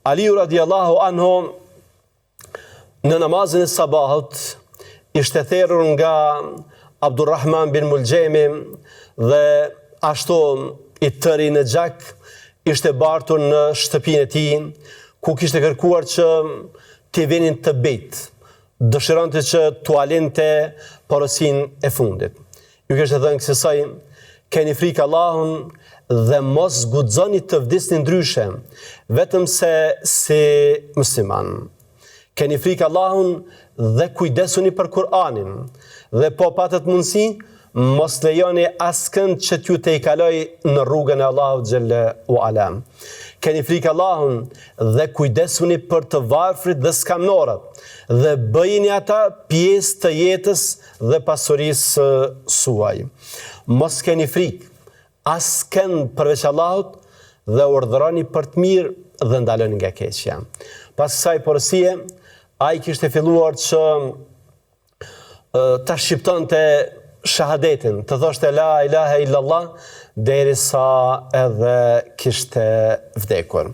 Aliu radiallahu anhu në namazin e sabahut ishte therrur nga Abdurrahman bin Muljemi dhe ashtu i tëri në gjak ishte bartur në shtëpinë e tij, ku kishte kërkuar që t'i vinin të bejt, dëshironte që t'u alinte porosin e fundit. Ju kishte thënë kësaj, keni frikë Allahun dhe mos guxoni të vdisni ndryshe, vetëm se si musliman. Keni frikë Allahun dhe kujdesuni për Kur'anin, dhe po patët mundësi, mos lejoni askënd që t'ju të i kaloj në rrugën e Allahut xhelle u ala. Keni frikë Allahun dhe kujdesuni për të varfrit dhe skamnorët, dhe bëjini ata pjesë të jetës dhe pasurisë suaj. Mos keni frikë askënd përveç Allahut dhe urdhëroni për të mirë dhe ndaloni nga keqja. Pas kësaj porosie, ai kishte filluar që ta shqiptonte shahadetin, të thoshte la ilaha illallah derisa edhe kishte vdekur.